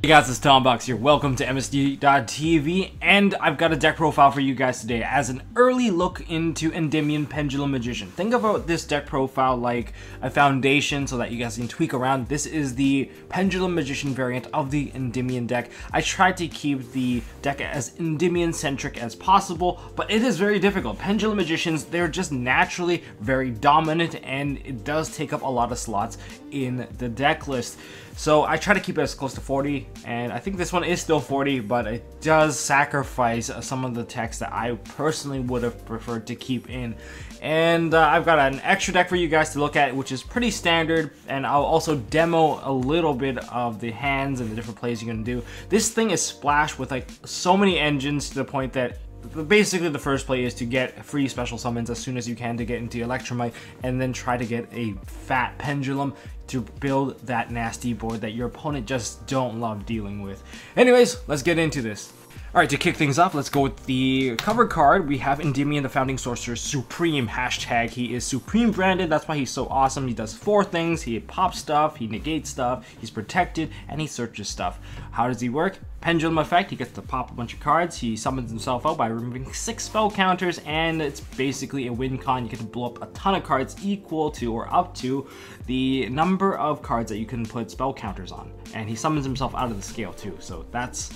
Hey guys, it's Tombox here. Welcome to MST.TV, and I've got a deck profile for you guys today as an early look into Endymion Pendulum Magician. Think about this deck profile like a foundation so that you guys can tweak around. This is the Pendulum Magician variant of the Endymion deck. I tried to keep the deck as Endymion-centric as possible, but it is very difficult. Pendulum Magicians, they're just naturally very dominant, and it does take up a lot of slots in the deck list. So I try to keep it as close to 40, and I think this one is still 40, but it does sacrifice some of the text that I personally would have preferred to keep in. And I've got an extra deck for you guys to look at, which is pretty standard, and I'll also demo a little bit of the hands and the different plays you're going to do. This thing is splashed with like so many engines to the point that basically the first play is to get free special summons as soon as you can to get into Electromite, and then try to get a fat pendulum to build that nasty board that your opponent just don't love dealing with. Anyways, let's get into this. Alright, to kick things off, let's go with the cover card. We have Endymion, the Founding Sorcerer Supreme. Hashtag he is Supreme branded, that's why he's so awesome. He does 4 things. He pops stuff, he negates stuff, he's protected, and he searches stuff. How does he work? Pendulum effect, he gets to pop a bunch of cards. He summons himself out by removing 6 spell counters, and it's basically a win con. You get to blow up a ton of cards equal to or up to the number of cards that you can put spell counters on. And he summons himself out of the scale too, so that's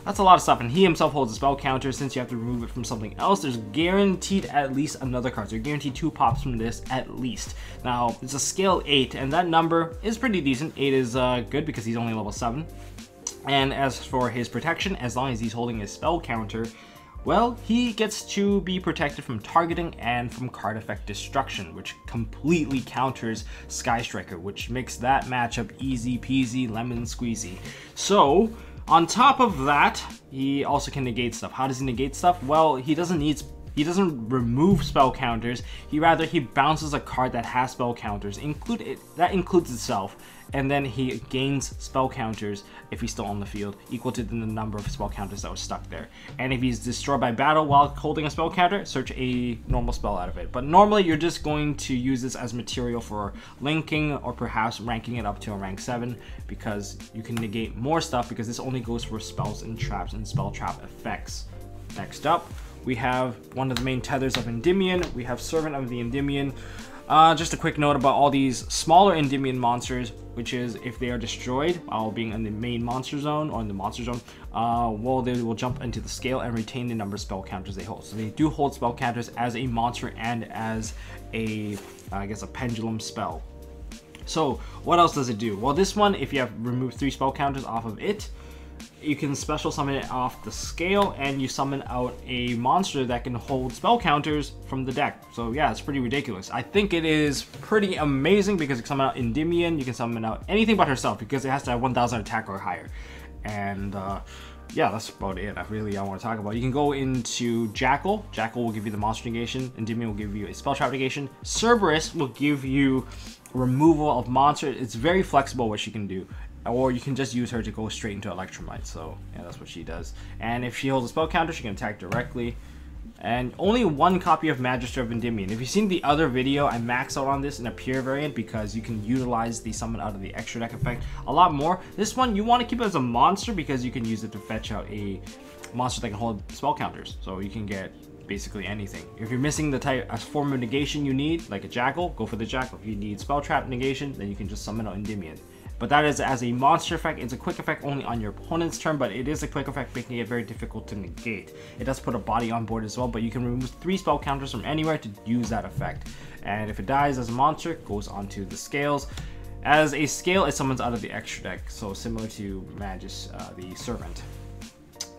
a lot of stuff. And he himself holds a spell counter. Since you have to remove it from something else, there's guaranteed at least another card. So you're guaranteed 2 pops from this at least. Now, it's a scale 8, and that number is pretty decent. 8 is good because he's only level 7. And as for his protection, as long as he's holding his spell counter, well, he gets to be protected from targeting and from card effect destruction, which completely counters Sky Striker, which makes that matchup easy peasy lemon squeezy. So on top of that, he also can negate stuff. How does he negate stuff? Well, he doesn't remove spell counters. He bounces a card that has spell counters. That includes itself, and then he gains spell counters if he's still on the field, equal to the number of spell counters that was stuck there. And if he's destroyed by battle while holding a spell counter, search a normal spell out of it. But normally you're just going to use this as material for linking, or perhaps ranking it up to a rank 7, because you can negate more stuff, because this only goes for spells and traps and spell trap effects. Next up, we have one of the main tethers of Endymion. We have Servant of the Endymion. Just a quick note about all these smaller Endymion monsters, which is if they are destroyed while being in the main monster zone or in the monster zone, well, they will jump into the scale and retain the number of spell counters they hold. So they do hold spell counters as a monster and as a, I guess, a pendulum spell. So what else does it do? Well, this one, if you have removed 3 spell counters off of it, you can special summon it off the scale, and you summon out a monster that can hold spell counters from the deck. So yeah, it's pretty ridiculous. I think it is pretty amazing because you can summon out Endymion, you can summon out anything but herself, because it has to have 1000 attack or higher. And yeah, that's about it. I want to talk about. You can go into Jackal. Jackal will give you the monster negation. Endymion will give you a spell trap negation. Cerberus will give you removal of monster. It's very flexible what she can do. Or you can just use her to go straight into Electromite. So yeah, that's what she does. And if she holds a spell counter, she can attack directly. And only 1 copy of Magister of Endymion. If you've seen the other video, I maxed out on this in a pure variant because you can utilize the summon out of the extra deck effect a lot more. This one, you want to keep it as a monster because you can use it to fetch out a monster that can hold spell counters. So you can get basically anything. If you're missing the type as form of negation you need, like a Jackal, go for the Jackal. If you need spell trap negation, then you can just summon out Endymion. But that is as a monster effect. It's a quick effect only on your opponent's turn, but it is a quick effect, making it very difficult to negate. It does put a body on board as well, but you can remove 3 spell counters from anywhere to use that effect. And if it dies as a monster, it goes onto the scales. As a scale, it summons out of the extra deck, so similar to the Servant.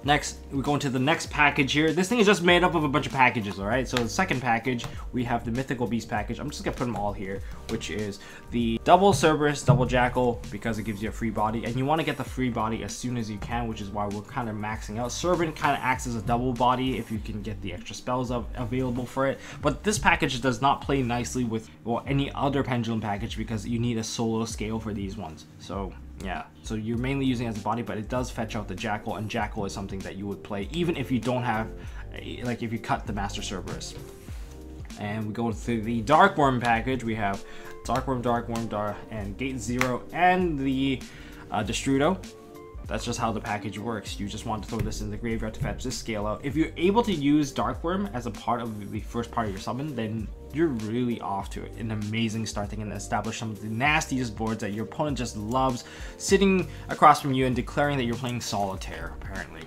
Next, we go into the next package here. This thing is just made up of a bunch of packages, all right? So the second package, we have the Mythical Beast package. I'm just gonna put them all here, which is the double Cerberus, double Jackal, because it gives you a free body. And you wanna get the free body as soon as you can, which is why we're kind of maxing out. Servant kind of acts as a double body if you can get the extra spells available for it. But this package does not play nicely with, well, any other Pendulum package, because you need a solo scale for these ones. So yeah, so you're mainly using it as a body, but it does fetch out the Jackal, and Jackal is something that you would play even if you don't have, like if you cut the Master Cerberus. And we go to the Dark Worm package. We have Dark Worm, and Gate Zero, and the Destrudo. that's just how the package works. You just want to throw this in the graveyard to fetch this scale out. If you're able to use Dark Worm as a part of the first part of your summon, then you're really off to an amazing start. They can establish some of the nastiest boards that your opponent just loves, sitting across from you and declaring that you're playing Solitaire, apparently.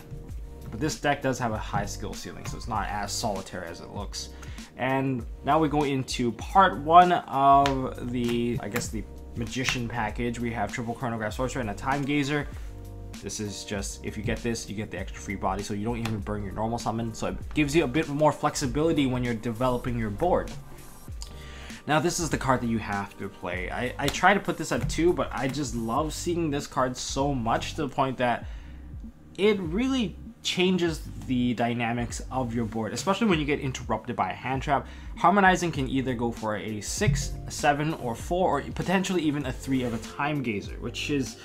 But this deck does have a high skill ceiling, so it's not as solitaire as it looks. And now we go into part 1 of the, I guess, the Magician package. We have triple Chronograph Sorcerer and a Time Gazer. This is just, if you get this, you get the extra free body, so you don't even burn your normal summon. So it gives you a bit more flexibility when you're developing your board. Now this is the card that you have to play. I try to put this at 2, but I just love seeing this card so much to the point that it really changes the dynamics of your board, especially when you get interrupted by a hand trap. Harmonizing can either go for a 6, a 7, or 4, or potentially even a 3 of a Time Gazer, which is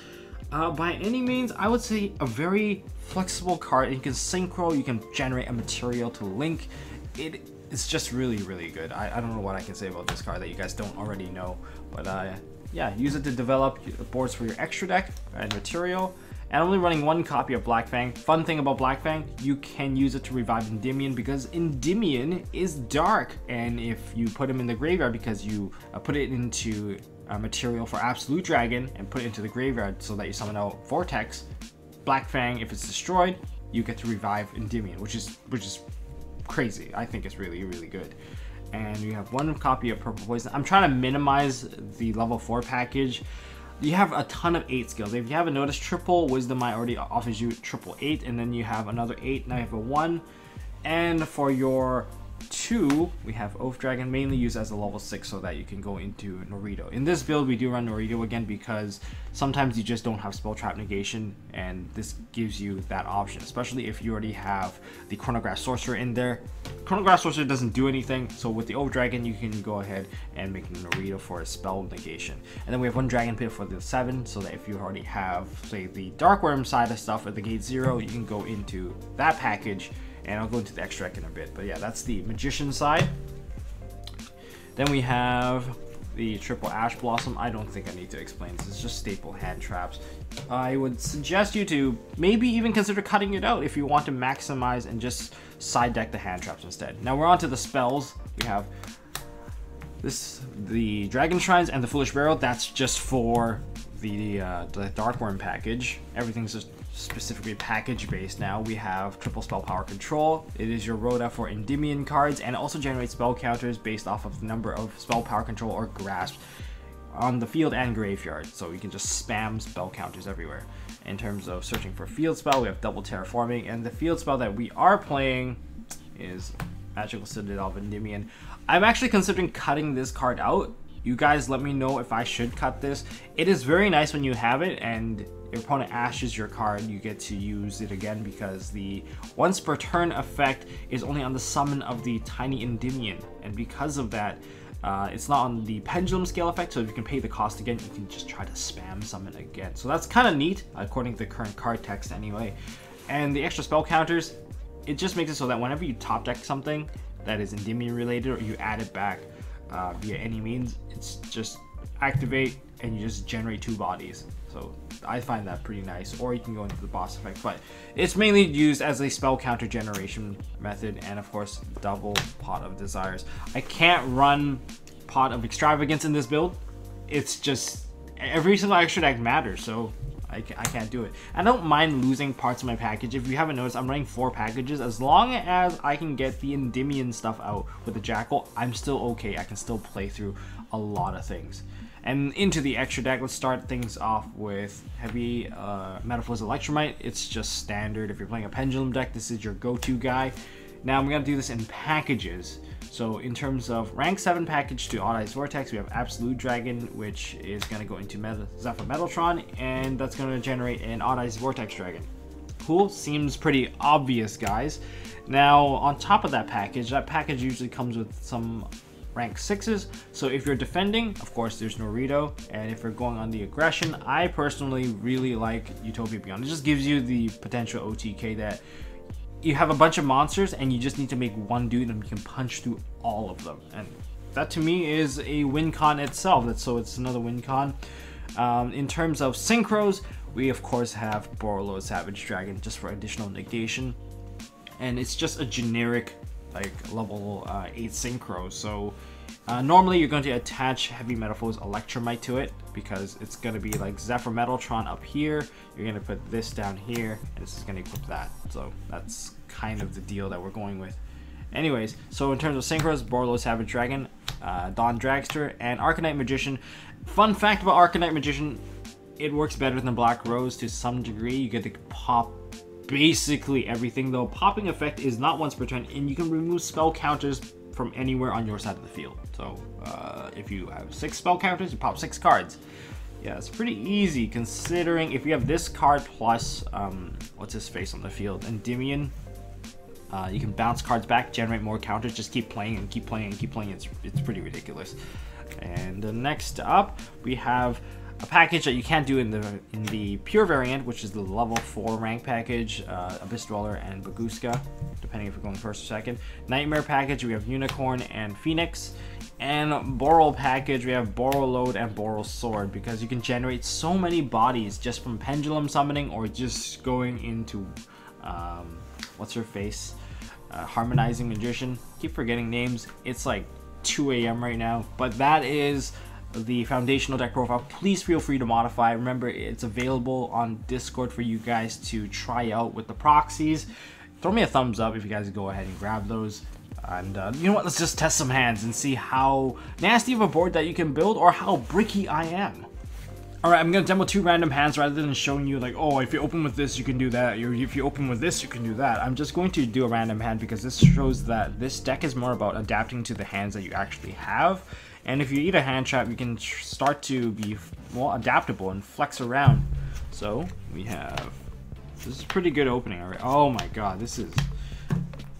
by any means, I would say, a very flexible card. You can synchro, you can generate a material to link. It's just really, really good. I don't know what I can say about this card that you guys don't already know, but yeah, use it to develop boards for your extra deck and material. And I'm only running 1 copy of Black Fang. Fun thing about Black Fang, you can use it to revive Endymion, because Endymion is dark, and if you put him in the graveyard because you put it into material for Absolute Dragon and put it into the graveyard so that you summon out Vortex, Black Fang, if it's destroyed, you get to revive Endymion, which is crazy. I think it's really, really good. And you have 1 copy of Purple Poison. I'm trying to minimize the level 4 package. You have a ton of 8 skills. If you haven't noticed, Triple Wisdom I already offers you triple 8, and then you have another 8, now you have a 1. And for your 2, we have Oath Dragon, mainly used as a level 6 so that you can go into Norito. In this build, we do run Norito again because sometimes you just don't have Spell Trap Negation, and this gives you that option, especially if you already have the Chronograph Sorcerer in there. Chronograph Sorcerer doesn't do anything, so with the Oath Dragon, you can go ahead and make Norito for a Spell Negation. And then we have 1 Dragon Pit for the 7, so that if you already have, say, the Dark Worm side of stuff at the Gate 0, you can go into that package. And I'll go into the extract in a bit, but yeah, that's the Magician side. Then we have the triple Ash Blossom. I don't think I need to explain this. It's just staple hand traps. I would suggest you to maybe even consider cutting it out if you want to maximize and just side deck the hand traps instead. Now we're on to the spells. We have the Dragon Shrines and the Foolish Barrel. That's just for the Dark Worm package. Everything's just specifically package based now. We have triple spell power control. It is your Rhoda for Endymion cards, and it also generates spell counters based off of the number of spell power control or grasp on the field and graveyard, so you can just spam spell counters everywhere. In terms of searching for field spell, we have double terraforming, and the field spell that we are playing is Magical Citadel of Endymion. I'm actually considering cutting this card out. You guys let me know if I should cut this. It is very nice when you have it and your opponent ashes your card, you get to use it again, because the once per turn effect is only on the summon of the tiny Endymion, and because of that, it's not on the pendulum scale effect, so if you can pay the cost again, you can just try to spam summon again. So that's kind of neat, according to the current card text anyway. And the extra spell counters, it just makes it so that whenever you top deck something that is Endymion related, or you add it back via any means, it's just activate and you just generate 2 bodies. So I find that pretty nice. Or you can go into the boss effect, but it's mainly used as a spell counter generation method, and of course double Pot of Desires. I can't run Pot of Extravagance in this build. It's just every single extra deck matters, so I can't do it. I don't mind losing parts of my package. If you haven't noticed, I'm running 4 packages. As long as I can get the Endymion stuff out with the Jackal, I'm still okay. I can still play through a lot of things. And into the extra deck, let's start things off with heavy Metaphors Electromite. It's just standard. If you're playing a Pendulum deck, this is your go-to guy. Now I'm gonna do this in packages. So in terms of rank 7 package to Odd Eyes Vortex, we have Absolute Dragon, which is gonna go into Zephyr Metaltron, and that's gonna generate an Odd Eyes Vortex Dragon. Cool, seems pretty obvious, guys. Now on top of that package usually comes with some rank 6s. So if you're defending, of course there's Norito, and if you're going on the aggression, I personally really like Utopia Beyond. It just gives you the potential OTK that you have a bunch of monsters and you just need to make one dude and you can punch through all of them, and that to me is a win con itself. So it's another win con. In terms of synchros, we of course have Borreload Savage Dragon just for additional negation, and it's just a generic like level 8 synchro. So normally you're going to attach Heavy Metalfoes Electromite to it because it's going to be like Zephyr Metaltron up here. You're going to put this down here, and this is going to equip that. So that's kind of the deal that we're going with. Anyways, so in terms of synchros, Borreload Savage Dragon, Dawn Dragster, and Arcanite Magician. Fun fact about Arcanite Magician, it works better than Black Rose to some degree. You get to pop basically everything, though. Popping effect is not once per turn, and you can remove spell counters from anywhere on your side of the field. So if you have 6 spell counters, you pop 6 cards. Yeah, it's pretty easy considering if you have this card plus what's his face on the field, Endymion. You can bounce cards back, generate more counters, just keep playing and keep playing and keep playing. It's pretty ridiculous. And next up, we have a package that you can't do in the pure variant, which is the level 4 rank package, Abyss Dweller and Baguska, depending if you're going first or second. Nightmare package, we have Unicorn and Phoenix. And Boral package, we have Borreload and Boral Sword, because you can generate so many bodies just from Pendulum summoning or just going into what's her face? Harmonizing Magician. Keep forgetting names. It's like 2 AM right now, but that is the foundational deck profile. Please feel free to modify. Remember, it's available on Discord for you guys to try out with the proxies. Throw me a thumbs up if you guys go ahead and grab those. And you know what? Let's just test some hands and see how nasty of a board that you can build or how bricky I am. Alright, I'm going to demo 2 random hands rather than showing you like, oh, if you open with this, you can do that. Or if you open with this, you can do that. I'm just going to do a random hand because this shows that this deck is more about adapting to the hands that you actually have. And if you eat a hand trap, you can start to be more adaptable and flex around. So, we have... This is a pretty good opening. Alright. Oh my god, this is...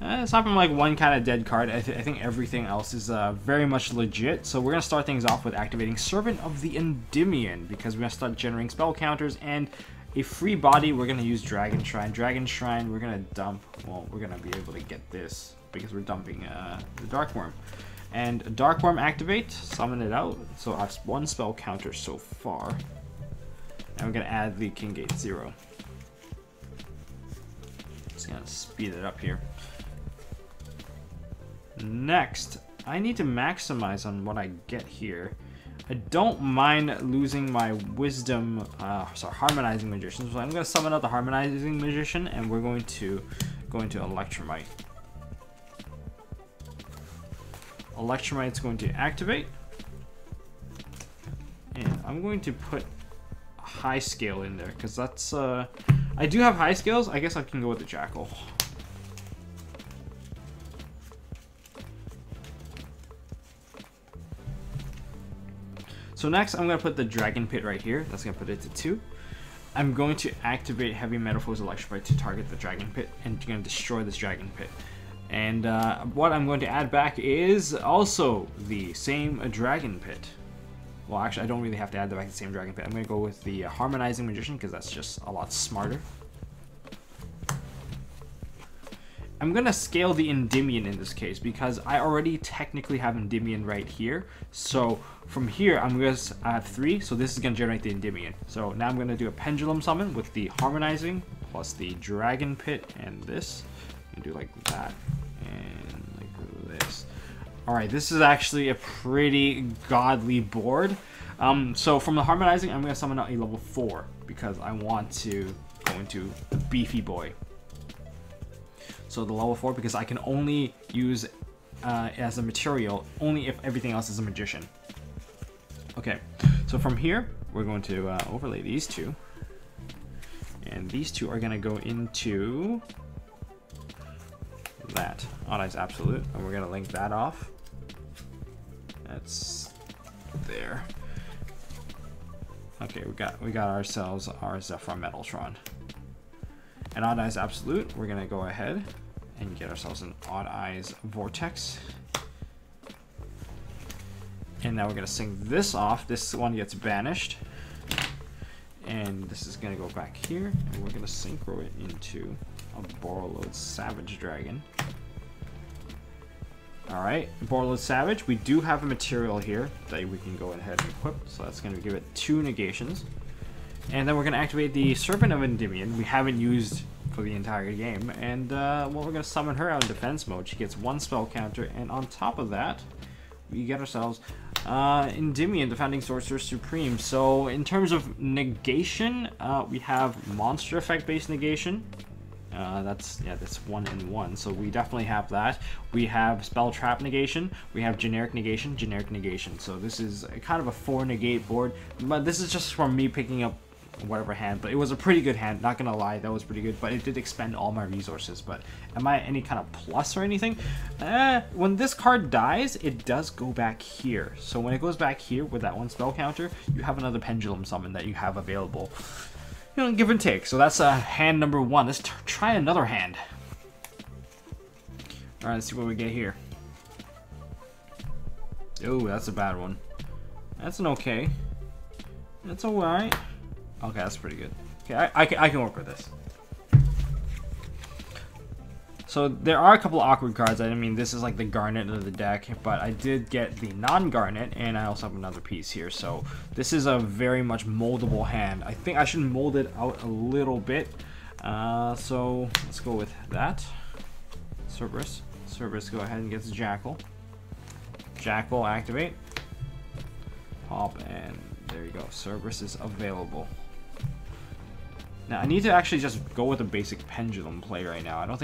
aside from like one kind of dead card, I think everything else is very much legit. So we're going to start things off with activating Servant of the Endymion, because we're going to start generating spell counters, and a free body, we're going to use Dragon Shrine. Dragon Shrine, we're going to dump, well, we're going to be able to get this, because we're dumping the Dark Worm. And Dark Worm activate, summon it out, so I have 1 spell counter so far. And we're going to add the King Gate 0. Just going to speed it up here. Next, I need to maximize on what I get here. I don't mind losing my Wisdom, Harmonizing Magician. So I'm going to summon out the Harmonizing Magician, and we're going to go into Electromite. Electromite's going to activate. And I'm going to put High Scale in there, because that's, I do have High Scales. I guess I can go with the Jackal. So next, I'm going to put the Dragon Pit right here. That's going to put it to 2. I'm going to activate Heavy Metalfoes Electrify to target the Dragon Pit, and you're going to destroy this Dragon Pit. And what I'm going to add back is also the same Dragon Pit. Well, actually, I don't really have to add back the same Dragon Pit. I'm going to go with the Harmonizing Magician, because that's just a lot smarter. I'm going to scale the Endymion in this case, because I already technically have Endymion right here. So from here, I have 3, so this is going to generate the Endymion. So now I'm going to do a Pendulum Summon with the Harmonizing, plus the Dragon Pit, and this. I'm going to do like that, and like this. Alright, this is actually a pretty godly board. So from the Harmonizing, I'm going to summon out a level 4, because I want to go into the beefy boy. So the level 4, because I can only use as a material only if everything else is a magician. Okay, so from here, we're going to overlay these 2. And these 2 are going to go into that. Odd Eyes Absolute. And we're going to link that off. That's there. Okay, we got ourselves our Zephyr Metaltron. And Odd Eyes Absolute, we're going to go ahead and get ourselves an Odd Eyes Vortex. And now we're going to sing this off. This one gets banished. And this is going to go back here. And we're going to synchro it into a Borreload Savage Dragon. Alright, Borreload Savage. We do have a material here that we can go ahead and equip. So that's going to give it 2 negations. And then we're gonna activate the Serpent of Endymion. We haven't used for the entire game, and well, we're gonna summon her out in defense mode. She gets 1 spell counter, and on top of that, we get ourselves Endymion, the Founding Sorcerer Supreme. So in terms of negation, we have monster effect based negation. That's 1 and 1, so we definitely have that. We have spell trap negation, we have generic negation, generic negation. So this is kind of a 4 negate board, but this is just from me picking up whatever hand, but it was a pretty good hand, not gonna lie, that was pretty good, but it did expend all my resources. But am I any kind of plus or anything? When this card dies, it does go back here. So when it goes back here with that 1 spell counter, you have another pendulum summon that you have available. You know, give and take. So that's hand number 1. Let's try another hand. Alright, let's see what we get here. Oh, that's a bad one. That's an okay. That's alright. Okay, that's pretty good. Okay, I can work with this. So there are a couple of awkward cards. I mean, this is like the Garnet of the deck, but I did get the non-Garnet, and I also have another piece here. So this is a very much moldable hand. I think I should mold it out a little bit. So let's go with that. Cerberus. Cerberus, go ahead and gets Jackal. Jackal, activate. Pop, and there you go. Cerberus is available. Now I need to actually just go with a basic pendulum play right now. I don't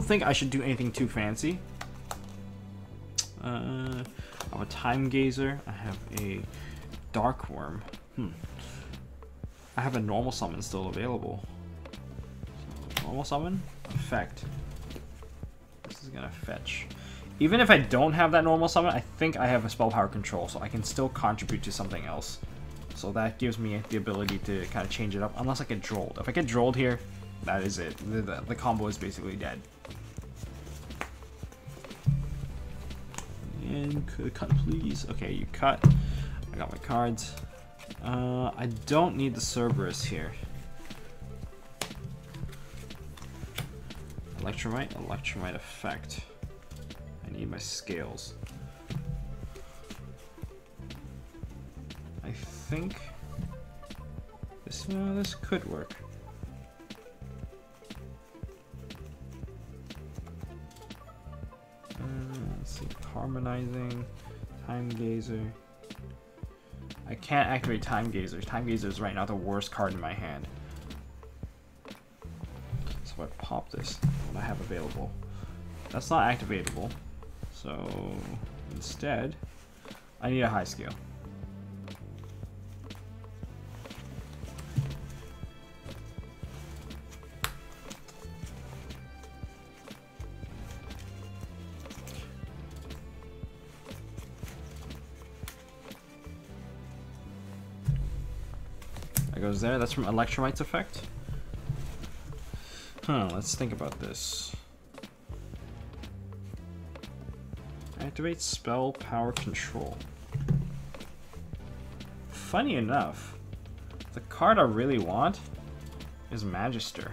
think I should do anything too fancy. I have a Time Gazer. I have a Dark Worm. I have a normal summon still available. So, normal summon effect. This is gonna fetch. Even if I don't have that normal summon, I think I have a spell power control, so I can still contribute to something else. So that gives me the ability to kind of change it up, unless I get drolled. If I get drolled here, that is it. The combo is basically dead. And cut, please. Okay, you cut. I got my cards. I don't need the Cerberus here. Electromite effect. I need my scales. I think this could work. Let's see, harmonizing, Time Gazer. I can't activate Time Gazer. Time Gazer is right now the worst card in my hand. So if I pop this, what I have available, that's not activatable. So instead, I need a high scale. That goes there. That's from Electromite's effect. Let's think about this. Activate spell power control. Funny enough, the card I really want is Magister.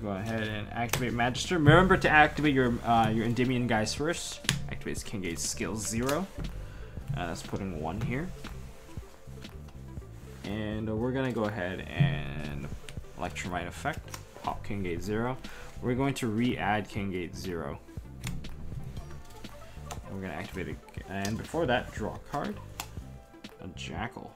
Go ahead and activate Magister. Remember to activate your Endymion guys first. Activates King Gaze skill 0. That's putting 1 here. And we're gonna go ahead and Electromite effect. Pop King Gate 0. We're going to re-add King Gate 0. And we're gonna activate it. And before that, draw a card. A Jackal.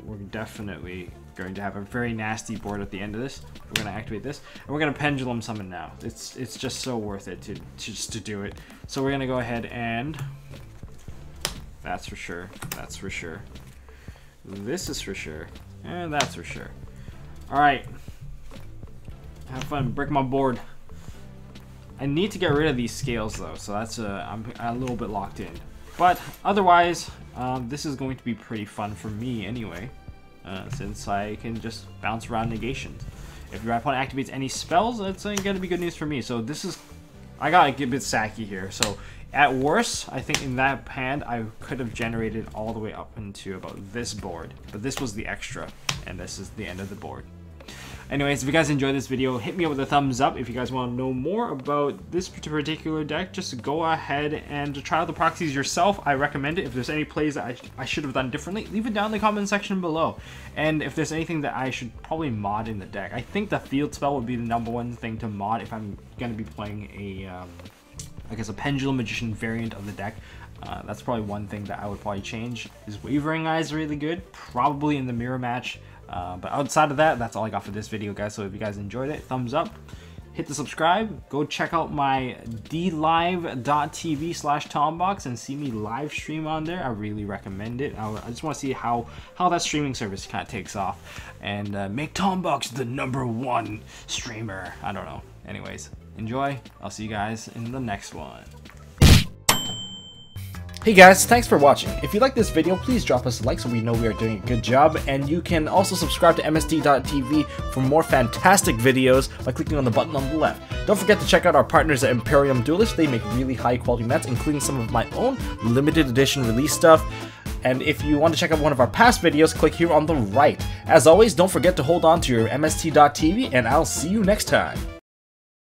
We're definitely going to have a very nasty board at the end of this. We're going to activate this, and we're going to pendulum summon now. It's just so worth it to do it. So we're going to go ahead and that's for sure. That's for sure. This is for sure, and that's for sure. All right, have fun. Break my board. I need to get rid of these scales though, so that's I'm a little bit locked in. But otherwise, this is going to be pretty fun for me anyway, since I can just bounce around negations. If your opponent activates any spells, that's going to be good news for me. So this is, I got a bit sacky here. So at worst, I think in that hand, I could have generated all the way up into about this board. But this was the extra, and this is the end of the board. Anyways, if you guys enjoyed this video, hit me up with a thumbs up. If you guys want to know more about this particular deck, just go ahead and try out the proxies yourself. I recommend it. If there's any plays that I should have done differently, leave it down in the comment section below. And if there's anything that I should probably mod in the deck, I think the field spell would be the #1 thing to mod if I'm going to be playing a, I guess a Pendulum Magician variant of the deck. That's probably one thing that I would probably change. Is Wavering Eye is really good, probably in the mirror match. But outside of that, that's all I got for this video, guys. So if you guys enjoyed it, thumbs up, hit the subscribe, go check out my dlive.tv/Tombox and see me live stream on there. I really recommend it. I just want to see how that streaming service kind of takes off, and make Tombox the #1 streamer. I don't know. Anyways, enjoy. I'll see you guys in the next one. Hey guys, thanks for watching. If you like this video, please drop us a like so we know we are doing a good job, and you can also subscribe to MST.TV for more fantastic videos by clicking on the button on the left. Don't forget to check out our partners at Imperium Duelist. They make really high quality mats, including some of my own limited edition release stuff. And if you want to check out one of our past videos, click here on the right. As always, don't forget to hold on to your MST.TV, and I'll see you next time.